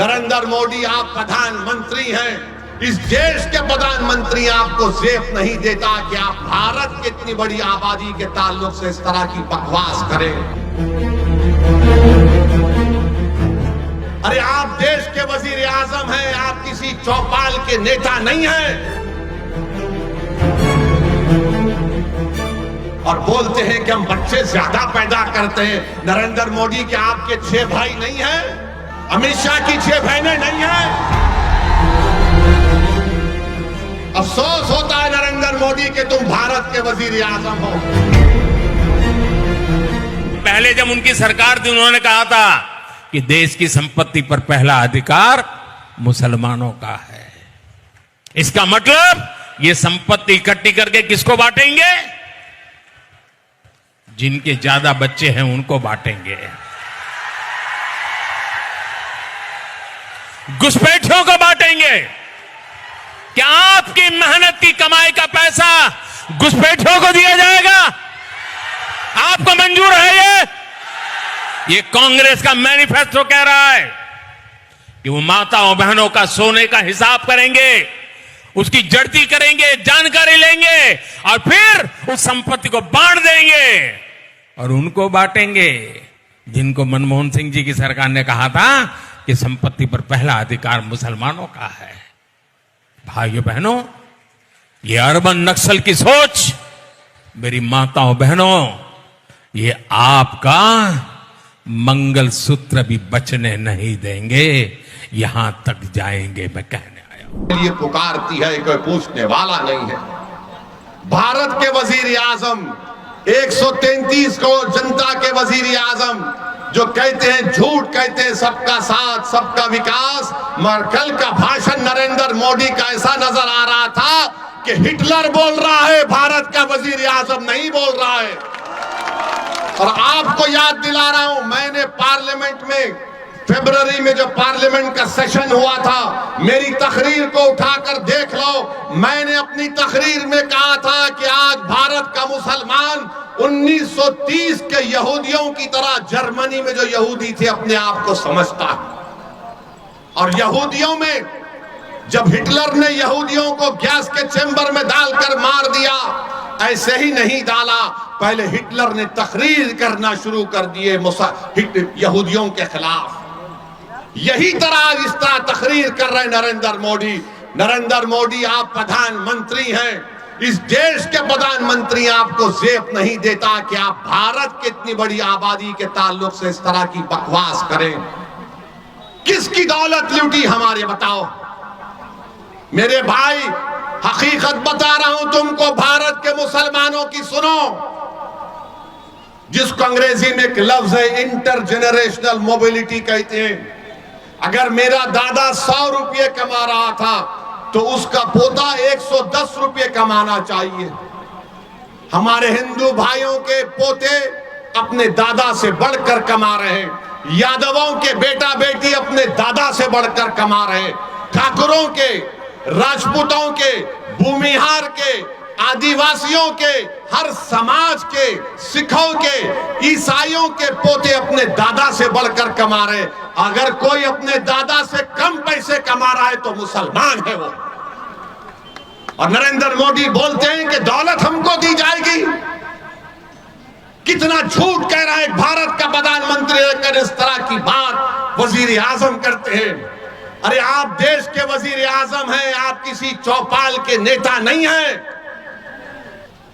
नरेंद्र मोदी आप प्रधानमंत्री हैं, इस देश के प्रधानमंत्री आपको जेब नहीं देता कि आप भारत की इतनी बड़ी आबादी के ताल्लुक से इस तरह की बकवास करें। अरे आप देश के वजीर आजम हैं, आप किसी चौपाल के नेता नहीं हैं। और बोलते हैं कि हम बच्चे ज्यादा पैदा करते हैं। नरेंद्र मोदी के आपके 6 भाई नहीं हैं? अमित शाह की 6 बहनें नहीं हैं? अफसोस होता है नरेंद्र मोदी के तुम भारत के वजीर आजम हो। पहले जब उनकी सरकार थी उन्होंने कहा था कि देश की संपत्ति पर पहला अधिकार मुसलमानों का है। इसका मतलब ये संपत्ति इकट्ठी करके किसको बांटेंगे? जिनके ज्यादा बच्चे हैं उनको बांटेंगे, घुसपैठियों को बांटेंगे। क्या आपकी मेहनत की कमाई का पैसा घुसपैठियों को दिया जाएगा? आपको मंजूर है? ये कांग्रेस का मैनिफेस्टो कह रहा है कि वो माताओं बहनों का सोने का हिसाब करेंगे, उसकी जड़ती करेंगे, जानकारी लेंगे और फिर उस संपत्ति को बांट देंगे और उनको बांटेंगे जिनको मनमोहन सिंह जी की सरकार ने कहा था कि संपत्ति पर पहला अधिकार मुसलमानों का है। भाइयों बहनों, ये अर्बन नक्सल की सोच, मेरी माताओं बहनों, ये आपका मंगलसूत्र भी बचने नहीं देंगे, यहां तक जाएंगे। मैं कहने आया हूं, ये पुकारती है, कोई पूछने वाला नहीं है। भारत के वजीर आजम 133 करोड़ जनता के वजीर आजम जो कहते हैं, झूठ कहते हैं सबका साथ सबका विकास, मगर कल का भाषण नरेंद्र मोदी का ऐसा नजर आ रहा था कि हिटलर बोल रहा है, भारत का वजीर आजम नहीं बोल रहा है। और आपको याद दिला रहा हूं, मैंने पार्लियामेंट में फरवरी में जो पार्लियामेंट का सेशन हुआ था, मेरी तकरीर को उठाकर देख लो। मैंने अपनी तकरीर में कहा था कि आज भारत का मुसलमान 1930 के यहूदियों की तरह जर्मनी में जो यहूदी थे अपने आप को समझता है। और यहूदियों में जब हिटलर ने यहूदियों को गैस के चेंबर में डालकर मार दिया, ऐसे ही नहीं डाला, पहले हिटलर ने तकरीर करना शुरू कर दिए यहूदियों के खिलाफ। यही तरह इस तरह तकरीर कर रहे नरेंद्र मोदी। नरेंद्र मोदी आप प्रधानमंत्री हैं, इस देश के प्रधानमंत्री आपको जेब नहीं देता कि आप भारत की इतनी बड़ी आबादी के ताल्लुक से इस तरह की बकवास करें। किसकी दौलत लूटी हमारे, बताओ मेरे भाई। हकीकत बता रहा हूं तुमको, भारत के मुसलमानों की सुनो, जिसको अंग्रेजी में एक लफ्ज है इंटरजेनरेशनल मोबिलिटी कहते हैं। अगर मेरा दादा 100 रुपये कमा रहा था तो उसका पोता 110 रुपये कमाना चाहिए। हमारे हिंदू भाइयों के पोते अपने दादा से बढ़कर कमा रहे हैं, यादवों के बेटा बेटी अपने दादा से बढ़कर कमा रहे हैं, ठाकुरों के, राजपूतों के, भूमिहार के, आदिवासियों के, हर समाज के, सिखों के, ईसाइयों के पोते अपने दादा से बढ़कर कमा रहे। अगर कोई अपने दादा से कम पैसे कमा रहा है तो मुसलमान है वो। और नरेंद्र मोदी बोलते हैं कि दौलत हमको दी जाएगी। कितना झूठ कह रहा है भारत का प्रधानमंत्री, लेकर इस तरह की बात वजीर आजम करते हैं। अरे आप देश के वजीर आजम हैं, आप किसी चौपाल के नेता नहीं हैं।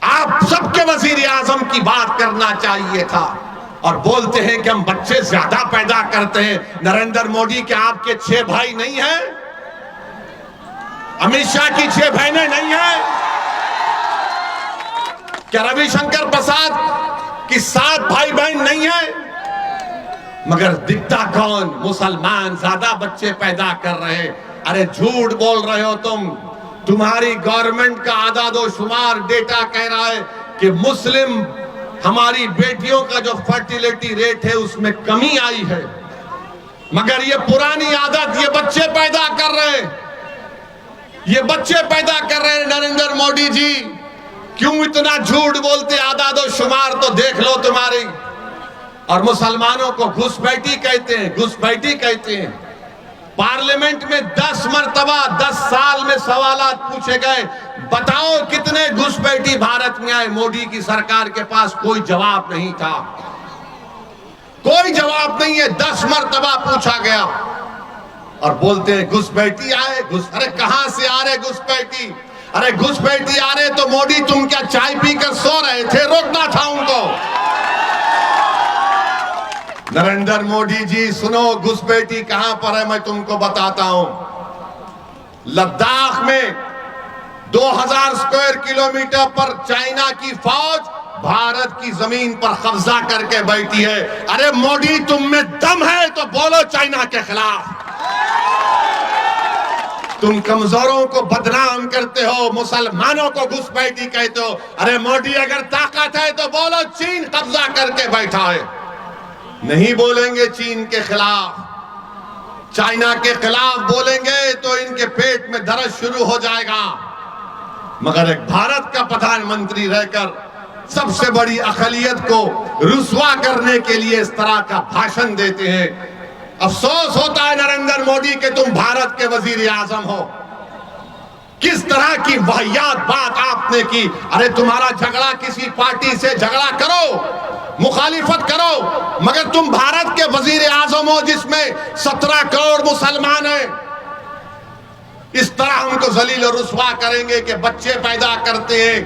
आप सबके वजीर आजम की बात करना चाहिए था। और बोलते हैं कि हम बच्चे ज्यादा पैदा करते हैं। नरेंद्र मोदी के आपके 6 भाई नहीं हैं? अमित शाह की 6 बहनें नहीं हैं? क्या रविशंकर प्रसाद की 7 भाई बहन नहीं है? मगर दिखता कौन? मुसलमान ज्यादा बच्चे पैदा कर रहे हैं। अरे झूठ बोल रहे हो तुम। तुम्हारी गवर्नमेंट का आदादोशुमार डेटा कह रहा है कि मुस्लिम हमारी बेटियों का जो फर्टिलिटी रेट है उसमें कमी आई है। मगर ये पुरानी आदत, ये बच्चे पैदा कर रहे हैं, ये बच्चे पैदा कर रहे हैं। नरेंद्र मोदी जी क्यों इतना झूठ बोलते? आदादोशुमार तो देख लो तुम्हारी। और मुसलमानों को घुसपैठी कहते हैं, घुसपैठी कहते हैं। पार्लियामेंट में 10 मरतबा 10 साल में सवालात पूछे गए, बताओ कितने घुसपैठी भारत में आए। मोदी की सरकार के पास कोई जवाब नहीं था, कोई जवाब नहीं है। 10 मरतबा पूछा गया और बोलते हैं घुसपैठी आए। अरे कहां से आ रहे घुसपैठी? अरे घुसपैठी आ रहे तो मोदी तुम क्या चाय पीकर सो रहे थे? रोकना था उनको। नरेंद्र मोदी जी सुनो, घुसपैठी कहां पर है मैं तुमको बताता हूं। लद्दाख में 2000 स्क्वायर किलोमीटर पर चाइना की फौज भारत की जमीन पर कब्जा करके बैठी है। अरे मोदी तुम में दम है तो बोलो चाइना के खिलाफ। तुम कमजोरों को बदनाम करते हो, मुसलमानों को घुसपैठी कहते हो। अरे मोदी अगर ताकत है तो बोलो चीन कब्जा करके बैठा है। नहीं बोलेंगे चीन के खिलाफ, चाइना के खिलाफ बोलेंगे तो इनके पेट में दर्द शुरू हो जाएगा। मगर एक भारत का प्रधानमंत्री रहकर सबसे बड़ी अक़लियत को रुस्वा करने के लिए इस तरह का भाषण देते हैं। अफसोस होता है नरेंद्र मोदी कि तुम भारत के वजीर आजम हो। किस तरह की वाहियात बात आपने की। अरे तुम्हारा झगड़ा किसी पार्टी से झगड़ा करो, मुखालिफत करो, मगर तुम भारत के वजीर आजम हो जिसमें 17 करोड़ मुसलमान हैं। इस तरह हमको जलील और रुस्वा करेंगे कि बच्चे पैदा करते हैं,